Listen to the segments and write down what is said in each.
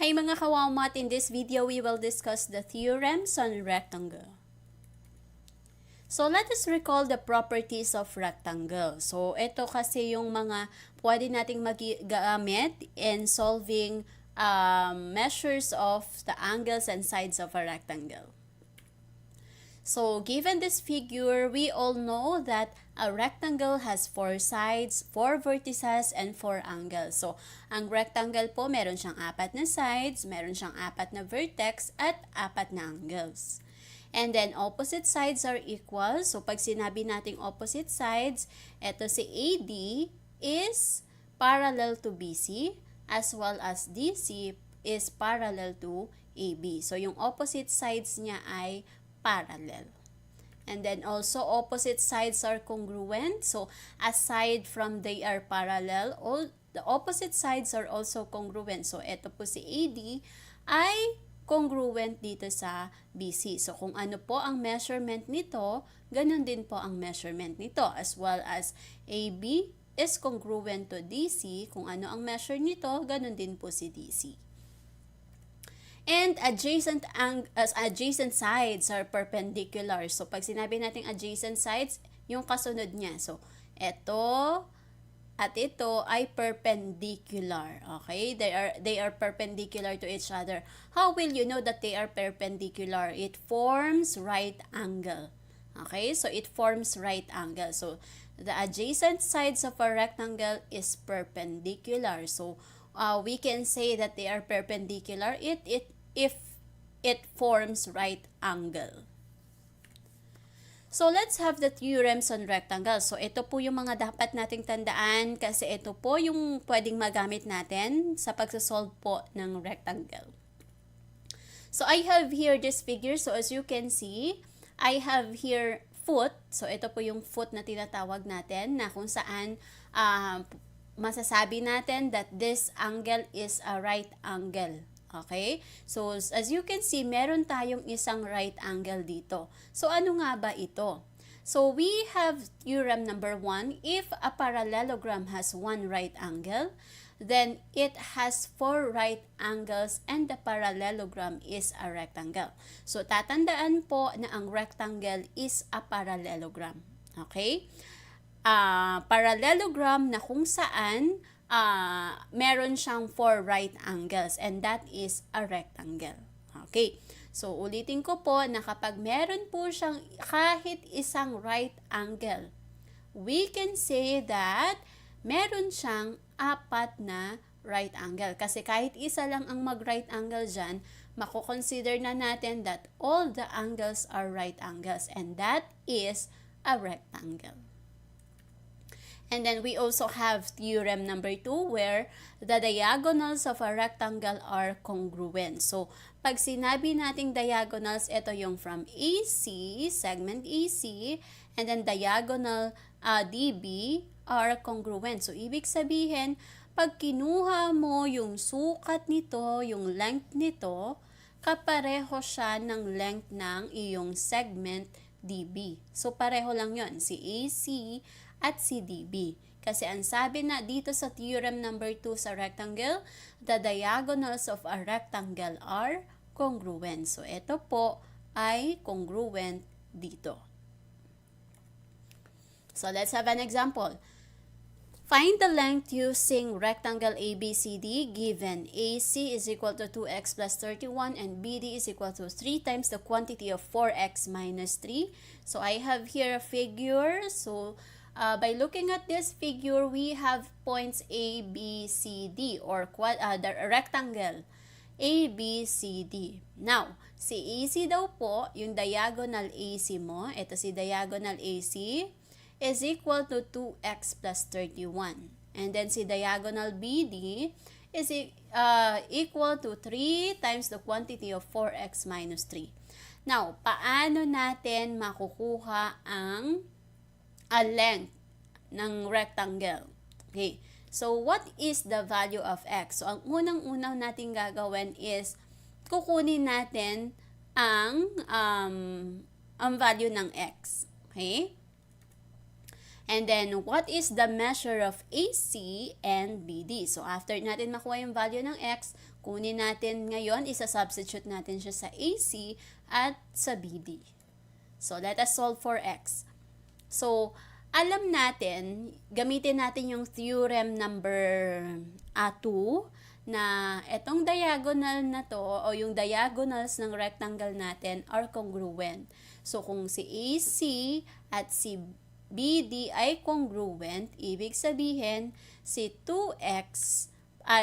Hi mga kawamat, in this video we will discuss the theorems on rectangle. So let us recall the properties of rectangle. So ito kasi yung mga pwede nating magamit in solving measures of the angles and sides of a rectangle. So given this figure, we all know that a rectangle has 4 sides, 4 vertices, and 4 angles. So ang rectangle po, meron siyang 4 na sides, meron siyang 4 na vertex, at 4 na angles. And then opposite sides are equal. So pag sinabi nating opposite sides, ito si AD is parallel to BC, as well as DC is parallel to AB. So yung opposite sides niya ay parallel. And then also opposite sides are congruent. So aside from they are parallel, all the opposite sides are also congruent. So ito po si AD ay congruent dito sa BC. So kung ano po ang measurement nito, ganun din po ang measurement nito. As well as AB is congruent to DC. Kung ano ang measure nito, ganun din po si DC. And adjacent sides are perpendicular. So pag sinabi natin adjacent sides, yung kasunod niya. So ito at ito ay perpendicular. Okay? They are perpendicular to each other. How will you know that they are perpendicular? It forms right angle. Okay? So it forms right angle. So the adjacent sides of a rectangle is perpendicular. So we can say that they are perpendicular if it forms right angle. So let's have the theorems on rectangle. So ito po yung mga dapat nating tandaan kasi ito po yung pwedeng magamit natin sa pagsasolve po ng rectangle. So I have here this figure. So as you can see, I have here foot. So ito po yung foot na tinatawag natin na kung saan masasabi natin that this angle is a right angle. Okay? So, as you can see, meron tayong isang right angle dito. So, ano nga ba ito? So, we have theorem number 1. If a parallelogram has one right angle, then it has 4 right angles and the parallelogram is a rectangle. So, tatandaan po na ang rectangle is a parallelogram. Okay? Parallelogram na kung saan meron siyang 4 right angles and that is a rectangle. Okay. So, ulitin ko po na kapag meron po siyang kahit isang right angle, we can say that meron siyang 4 na right angle. Kasi kahit isa lang ang mag-right angle dyan, mako-consider na natin that all the angles are right angles and that is a rectangle. And then we also have theorem number 2 where the diagonals of a rectangle are congruent. So, pag sinabi nating diagonals, ito yung from AC, segment AC, and then diagonal DB are congruent. So, ibig sabihin, pag kinuha mo yung sukat nito, yung length nito, kapareho siya ng length ng iyong segment DB. So, pareho lang yon si AC at si DB. Kasi ang sabi na dito sa theorem number 2 sa rectangle, the diagonals of a rectangle are congruent. So, ito po ay congruent dito. So, let's have an example. Find the length using rectangle ABCD given AC is equal to 2x plus 31 and BD is equal to 3 times the quantity of 4x minus 3. So, I have here a figure. So, by looking at this figure, we have points A, B, C, D or the rectangle A, B, C, D. Now, si AC daw po, yung diagonal AC mo, ito si diagonal AC, is equal to 2x plus 31. And then si diagonal BD is equal to 3 times the quantity of 4x minus 3. Now, paano natin makukuha ang length ng rectangle? Okay. So, what is the value of x? So, ang unang-unang natin gagawin is kukunin natin ang value ng x. Okay? And then, what is the measure of AC and BD? So, after natin makuha yung value ng x, Kunin natin ngayon, isa-substitute natin siya sa AC at sa BD. So, let us solve for x. So, alam natin, gamitin natin yung theorem number 2 na itong diagonal na to o yung diagonals ng rectangle natin are congruent. So, kung si AC at si BD ay congruent, ibig sabihin si 2x,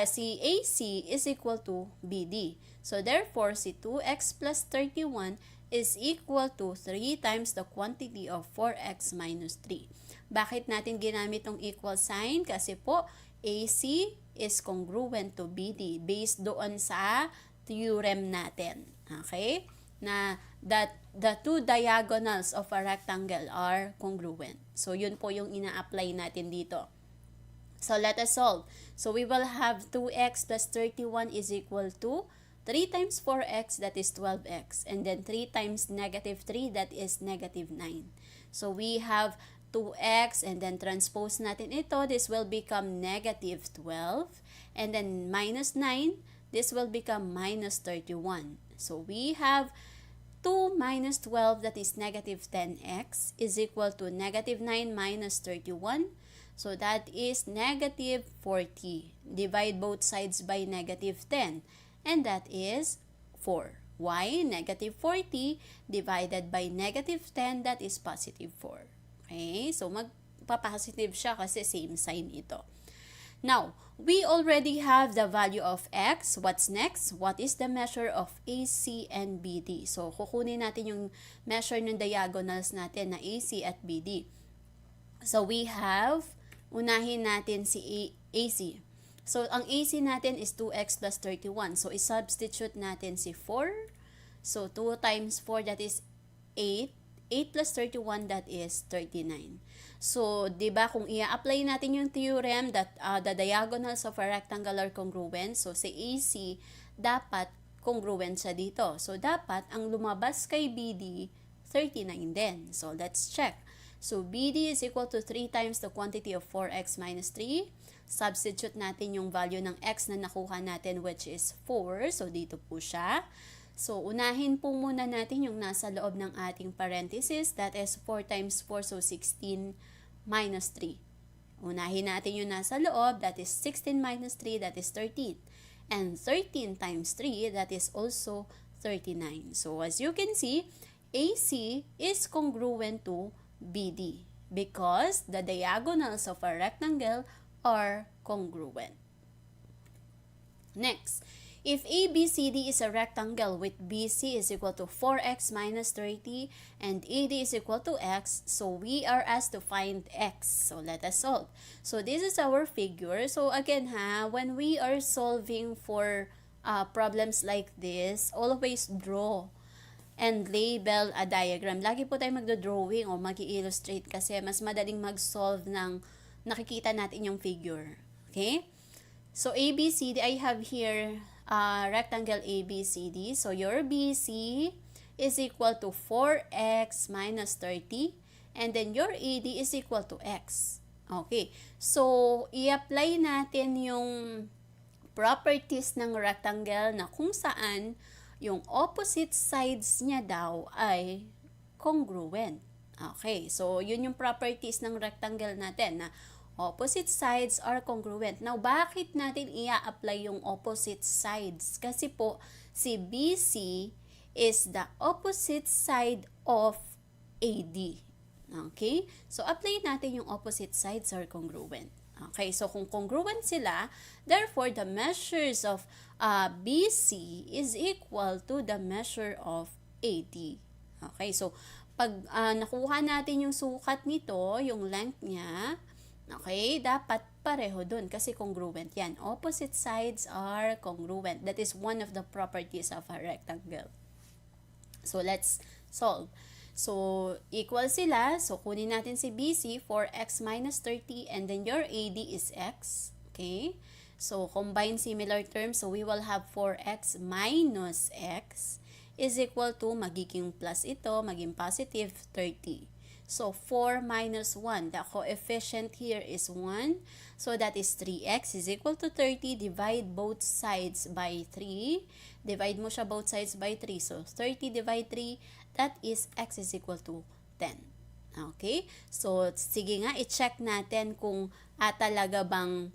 si AC is equal to BD. So, therefore, si 2x plus 31 is equal to 3 times the quantity of 4x minus 3. Bakit natin ginamit tong equal sign? Kasi po, AC is congruent to BD based doon sa theorem natin. Okay? Na that the two diagonals of a rectangle are congruent. So, yun po yung ina-apply natin dito. So, let us solve. So, we will have 2x plus 31 is equal to 3 times 4x, that is 12x. And then 3 times negative 3, that is negative 9. So, we have 2x and then transpose natin ito. This will become negative 12. And then minus 9, this will become minus 31. So, we have 2 minus 12, that is negative 10x, is equal to negative 9 minus 31. So, that is negative 40. Divide both sides by negative 10. And that is 4. Why? Negative 40 divided by negative 10, that is positive 4. Okay? So, magpapositive siya kasi same sign ito. Now, we already have the value of x. What's next? What is the measure of AC and BD? So, kukunin natin yung measure ng diagonals natin na AC at BD. So, we have, unahin natin si AC. So, ang AC natin is 2x plus 31. So, i-substitute natin si 4. So, 2 times 4, that is 8. 8 plus 31, that is 39. So, diba, kung i-apply natin yung theorem that the diagonals of a rectangle are congruent, so si AC, dapat congruent siya dito. So, dapat ang lumabas kay BD, 39 din. So, let's check. So, BD is equal to 3 times the quantity of 4x minus 3. Substitute natin yung value ng x na nakuha natin, which is 4. So, dito po siya. So, unahin po muna natin yung nasa loob ng ating parenthesis. That is 4 times 4, so 16 minus 3. Unahin natin yung nasa loob. That is 16 minus 3, that is 13. And 13 times 3, that is also 39. So, as you can see, AC is congruent to BD because the diagonals of a rectangle are congruent. Next, if ABCD is a rectangle with BC is equal to 4x minus 30 and AD is equal to x, so we are asked to find x. So let us solve. So this is our figure. So again when we are solving for problems like this, always draw and label a diagram. Lagi po tayo magdo-drawing o mag-illustrate kasi mas madaling mag-solve ng nakikita natin yung figure. Okay? So, ABCD, I have here rectangle ABCD. So, your BC is equal to 4x minus 30 and then your AD is equal to x. Okay. So, i-apply natin yung properties ng rectangle na kung saan yung opposite sides niya daw ay congruent. Okay, so yun yung properties ng rectangle natin na opposite sides are congruent. Now, bakit natin i-apply yung opposite sides? Kasi po, si BC is the opposite side of AD. Okay, so apply natin yung opposite sides are congruent. Okay, so kung congruent sila, therefore the measures of BC is equal to the measure of AD. Okay, so pag nakuha natin yung sukat nito, yung length niya, okay, dapat pareho dun kasi congruent yan. Opposite sides are congruent. That is one of the properties of a rectangle. So let's solve. So, equal sila. So, kunin natin si BC, 4x minus 30, and then your AD is x. Okay? So, combine similar terms. So, we will have 4x minus x is equal to, magiging plus ito, maging positive 30. So 4 minus 1. The coefficient here is 1. So that is 3x is equal to 30. Divide both sides by 3. Divide mo siya both sides by 3. So 30 divide 3, that is x is equal to 10. Okay? So sige nga, i-check natin kung talaga bang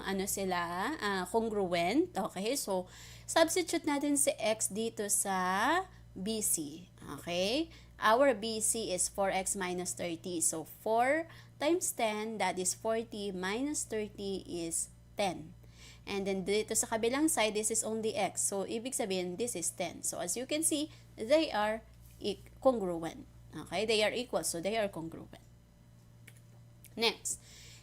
ano sila, congruent. Okay? So substitute natin si x dito sa BC. Okay? Our BC is 4x minus 30. So 4 times 10, that is 40, minus 30 is 10. And then dito sa kabilang side, this is only x. So ibig sabihin, this is 10. So as you can see, they are congruent. Okay? They are equal, so they are congruent. Next,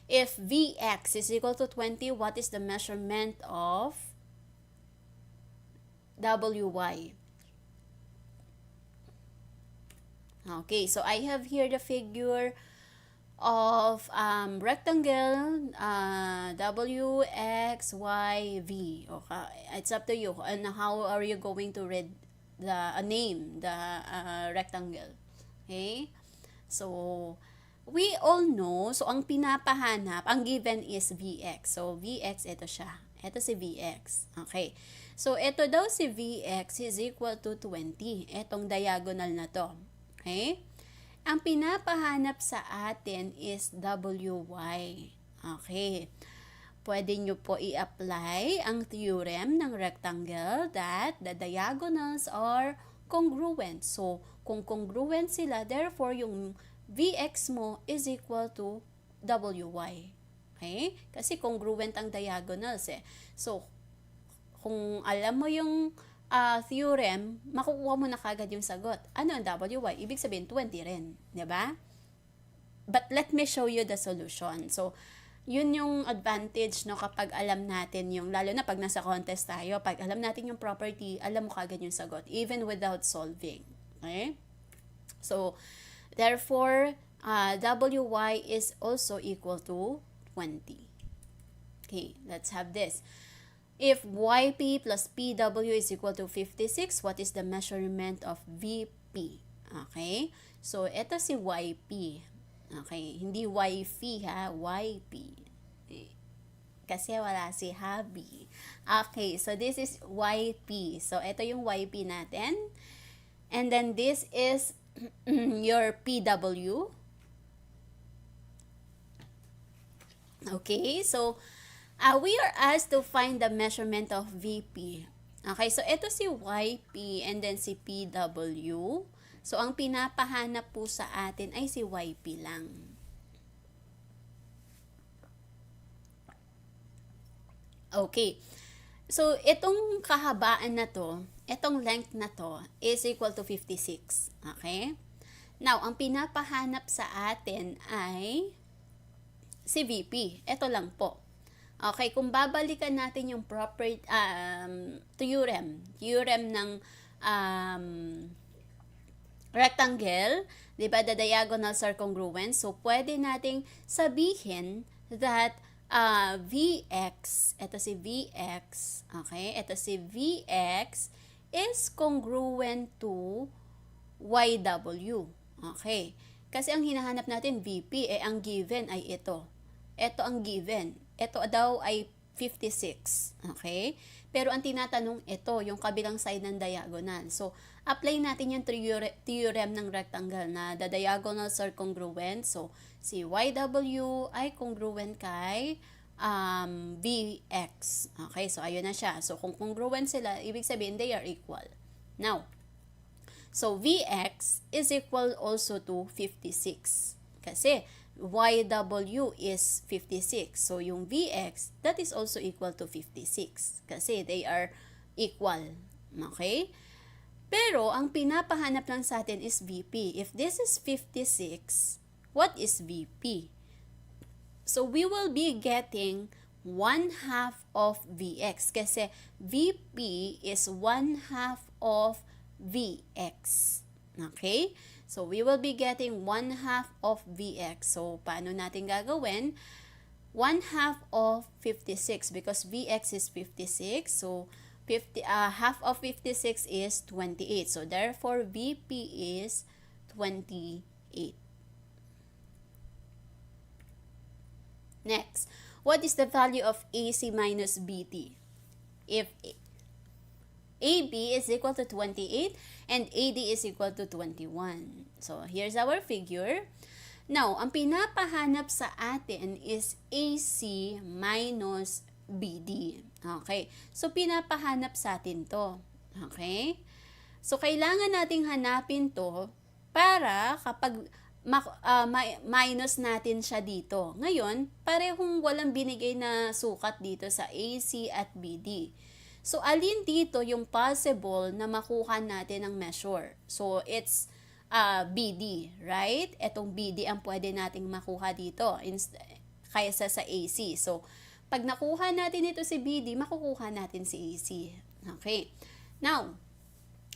if Vx is equal to 20, what is the measurement of Wy? Okay, so I have here the figure of rectangle W, X, Y, V. Okay, it's up to you. And how are you going to read the name the rectangle? Okay, so we all know, so ang pinapahanap, ang given is Vx. So Vx, ito siya. Ito si Vx. Okay. So ito daw si Vx is equal to 20. Etong diagonal na to. Okay? Ang pinapahanap sa atin is Wy. Okay. Pwede nyo po i-apply ang theorem ng rectangle that the diagonals are congruent. So, kung congruent sila, therefore, yung Vx mo is equal to Wy. Okay? Kasi congruent ang diagonals eh. So, kung alam mo yung theorem, makukuha mo na kagad yung sagot. Ano ang Wy? Ibig sabihin, 20 rin. Diba? But let me show you the solution. So, yun yung advantage, no, kapag alam natin yung, lalo na pag nasa contest tayo, pag alam natin yung property, alam mo kagad yung sagot, even without solving. Okay? So, therefore, Wy is also equal to 20. Okay, let's have this. If Yp plus Pw is equal to 56, what is the measurement of Vp? Okay? So, ito si Yp. Okay? Hindi Yp ha, Yp. Kasi wala si hubby. Okay, so this is Yp. So, ito yung Yp natin. And then this is your Pw. Okay, so we are asked to find the measurement of Vp. Okay, so ito si Yp and then si Pw. So, ang pinapahanap po sa atin ay si Yp lang. Okay, so itong kahabaan na to, itong length na to is equal to 56. Okay? Now, ang pinapahanap sa atin ay si Vp. Ito lang po. Okay, kung babalikan natin yung theorem ng rectangle, di ba, the diagonals are congruent. So, pwede nating sabihin that Vx, ito si Vx, okay, ito si Vx is congruent to Yw. Okay, kasi ang hinahanap natin Vp, ang given ay ito. Ito ang given. Ito daw ay 56. Okay? Pero ang tinatanong ito, yung kabilang side ng diagonal. So, apply natin yung theorem ng rectangle na the diagonals are congruent. So, si Yw ay congruent kay Vx. Okay? So, ayun na siya. So, kung congruent sila, ibig sabihin they are equal. Now, so Vx is equal also to 56. Kasi, Yw is 56. So, yung Vx, that is also equal to 56. Kasi they are equal. Okay? Pero, ang pinapahanap lang sa atin is Vp. If this is 56, what is Vp? So, we will be getting 1/2 of Vx. Kasi Vp is 1/2 of Vx. Okay? So, we will be getting 1/2 of Vx. So, paano natin gagawin? 1/2 of 56 because Vx is 56. So, half of 56 is 28. So, therefore, VP is 28. Next, what is the value of AC minus BT? If AB is equal to 28 and AD is equal to 21. So, here's our figure. Now, ang pinapahanap sa atin is AC minus BD. Okay? So, pinapahanap sa atin to. Okay? So, kailangan nating hanapin to para kapag minus natin siya dito. Ngayon, parehong walang binigay na sukat dito sa AC at BD. So, alin dito yung possible na makuha natin ng measure? So, it's BD, right? Etong BD ang pwede nating makuha dito kaysa sa AC. So, pag nakuha natin ito si BD, makukuha natin si AC. Okay. Now,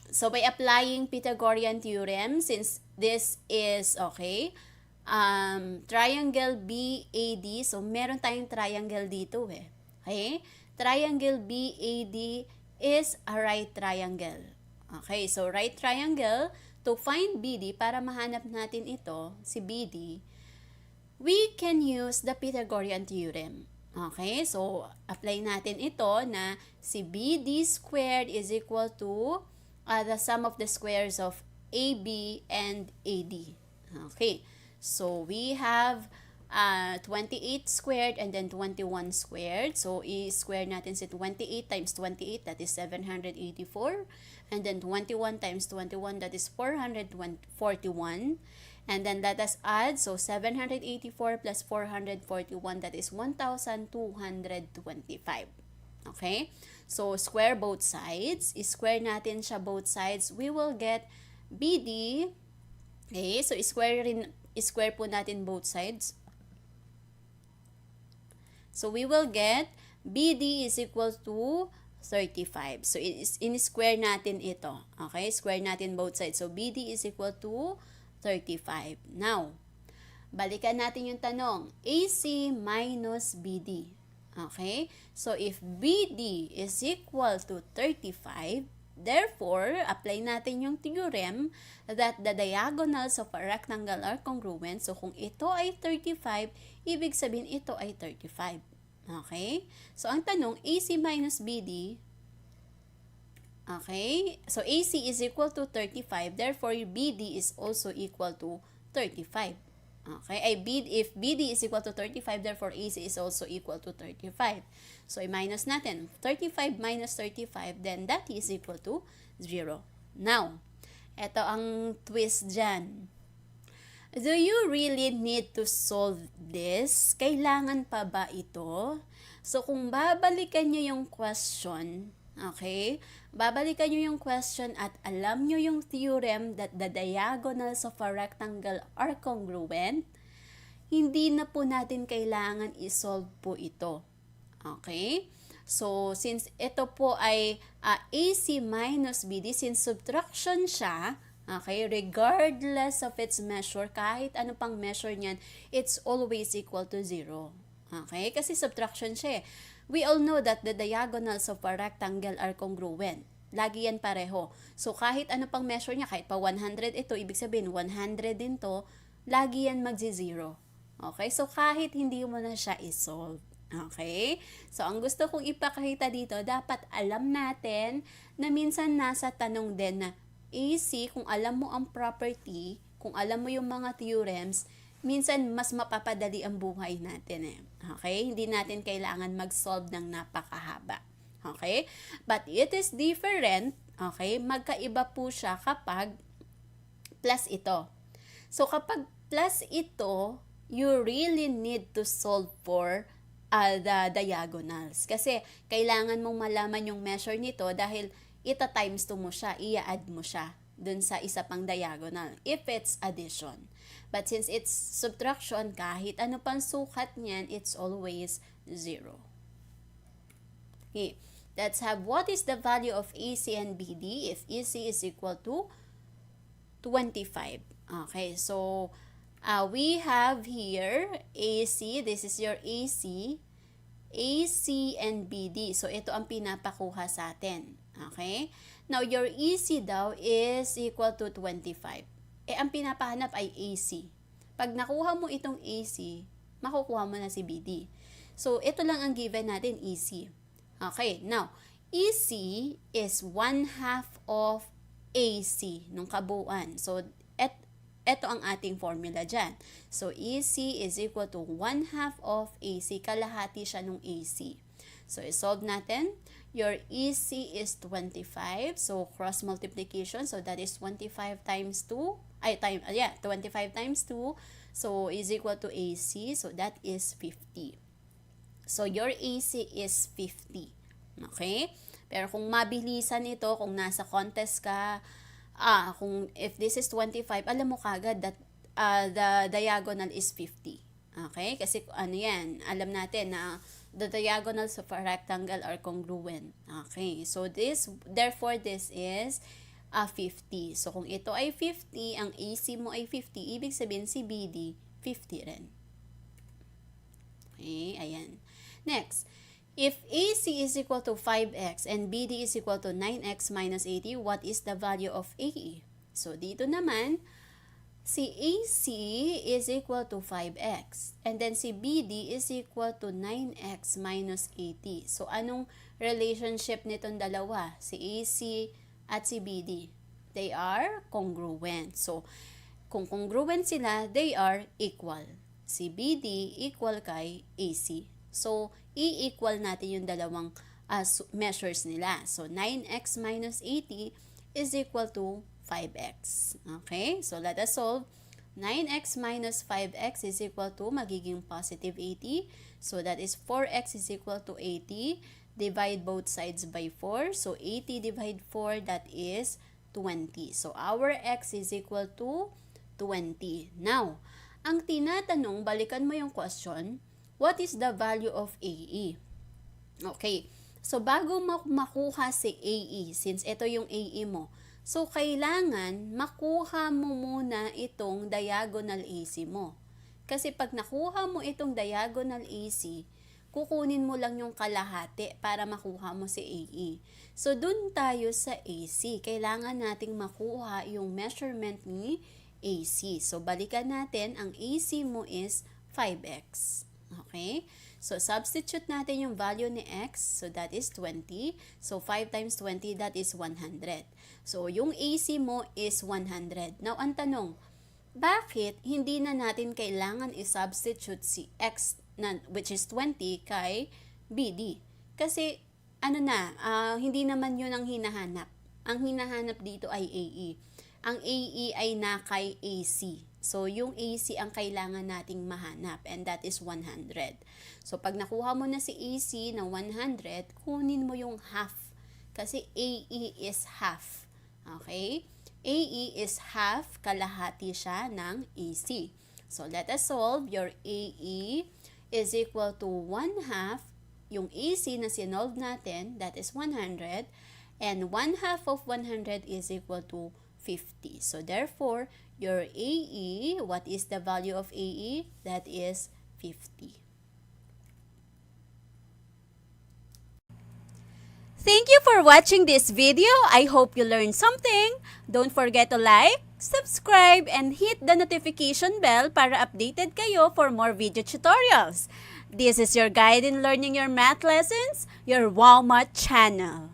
so by applying Pythagorean theorem, since this is, triangle BAD, so meron tayong triangle dito eh. Okay? Triangle BAD is a right triangle. Okay, so right triangle, to find BD, para mahanap natin ito, si BD, we can use the Pythagorean theorem. Okay, so apply natin ito na si BD squared is equal to the sum of the squares of AB and AD. Okay, so we have 28 squared and then 21 squared. So, i-square natin si 28 times 28, that is 784. And then 21 times 21, that is 441. And then let us add, so 784 plus 441, that is 1,225. Okay? So, square both sides. I-square natin siya both sides. We will get BD. Okay? So, i-square po natin both sides. So, we will get BD is equal to 35. So, in-square natin ito. Okay? Square natin both sides. So, BD is equal to 35. Now, balikan natin yung tanong. AC minus BD. Okay? So, if BD is equal to 35, therefore, apply natin yung theorem that the diagonals of a rectangle are congruent. So, kung ito ay 35, ibig sabihin ito ay 35. Okay? So, ang tanong, AC minus BD, okay? So, AC is equal to 35, therefore, BD is also equal to 35. Okay? If BD is equal to 35, therefore, AC is also equal to 35. So, i-minus natin. 35 minus 35, then that is equal to 0. Now, ito ang twist dyan. Do you really need to solve this? Kailangan pa ba ito? So, kung babalikan nyo yung question, okay? Babalikan nyo yung question at alam nyo yung theorem that the diagonals of a rectangle are congruent, hindi na po natin kailangan isolve po ito. Okay? So, since ito po ay AC minus BD, since subtraction siya, okay, regardless of its measure, kahit ano pang measure niyan, it's always equal to 0. Okay? Kasi subtraction siya eh. We all know that the diagonals of a rectangle are congruent. Lagi yan pareho. So, kahit ano pang measure niya, kahit pa 100 ito, ibig sabihin 100 din to, lagi yan magzi-0. Okay? So, kahit hindi mo na siya isolve. Okay? So, ang gusto kong ipakita dito, dapat alam natin na minsan nasa tanong din na AC, kung alam mo ang property, kung alam mo yung mga theorems, minsan mas mapapadali ang buhay natin eh. Okay? Hindi natin kailangan mag-solve ng napakahaba. Okay? But it is different, okay? Magkaiba po siya kapag plus ito. So, kapag plus ito, you really need to solve for the diagonals. Kasi, kailangan mong malaman yung measure nito dahil ita times 2 mo siya, i-add mo siya dun sa isa pang diagonal if it's addition. But since it's subtraction, kahit ano pang sukat niyan, it's always 0. Okay, let's have what is the value of AC and BD if AC is equal to 25. Okay, so we have here AC, this is your AC, AC and BD. So, ito ang pinapakuha sa atin. Okay? Now, your EC daw is equal to 25. Ang pinapahanap ay AC. Pag nakuha mo itong AC, makukuha mo na si BD. So, ito lang ang given natin, EC. Okay, now, EC is 1/2 of AC nung kabuuan. So, ito ang ating formula dyan. So, EC is equal to 1/2 of AC. Kalahati siya nung AC. So, isolve natin. Your EC is 25. So, cross multiplication. So, that is 25 times 2. 25 times 2. So, is equal to AC. So, that is 50. So, your AC is 50. Okay? Pero kung mabilisan ito, kung nasa contest ka, kung if this is 25, alam mo kagad that the diagonal is 50. Okay? Kasi ano yan, alam natin na the diagonals of a rectangle are congruent. Okay? So therefore this is 50. So kung ito ay 50, ang AC mo ay 50, ibig sabihin si BD 50 rin. Okay? Ayan. Next, if AC is equal to 5x and BD is equal to 9x minus 80, what is the value of AE? So, dito naman, si AC is equal to 5x. And then si BD is equal to 9x minus 80. So, anong relationship nitong dalawa? Si AC at si BD. They are congruent. So, kung congruent sila, they are equal. Si BD equal kay AC. So, i-equal natin yung dalawang measures nila. So, 9x minus 80 is equal to 5x. Okay? So, let us solve. 9x minus 5x is equal to magiging positive 80. So, that is 4x is equal to 80. Divide both sides by 4. So, 80 divide 4, that is 20. So, our x is equal to 20. Now, ang tinatanong, balikan mo yung question, what is the value of AE? Okay. So, bago makuha si AE, since ito yung AE mo, so, kailangan makuha mo muna itong diagonal AC mo. Kasi pag nakuha mo itong diagonal AC, kukunin mo lang yung kalahati para makuha mo si AE. So, dun tayo sa AC. Kailangan nating makuha yung measurement ni AC. So, balikan natin, ang AC mo is 5x. Okay? So, substitute natin yung value ni x. So, that is 20. So, 5 times 20, that is 100. So, yung AC mo is 100. Now, ang tanong, bakit hindi na natin kailangan i-substitute si x, which is 20, kay BD? Kasi, hindi naman yun ang hinahanap. Ang hinahanap dito ay AE. Ang AE ay na kay AC. So, yung AC ang kailangan nating mahanap, and that is 100. So, pag nakuha mo na si AC na 100, kunin mo yung half. Kasi AE is half. Okay? AE is half, kalahati siya ng AC. So, let us solve. Your AE is equal to 1/2. Yung AC na sinolve natin, that is 100. And 1/2 of 100 is equal to 50. So, therefore, your AE, what is the value of AE? That is 50. Thank you for watching this video. I hope you learned something. Don't forget to like, subscribe, and hit the notification bell para updated kayo for more video tutorials. This is your guide in learning your math lessons, your Walmart channel.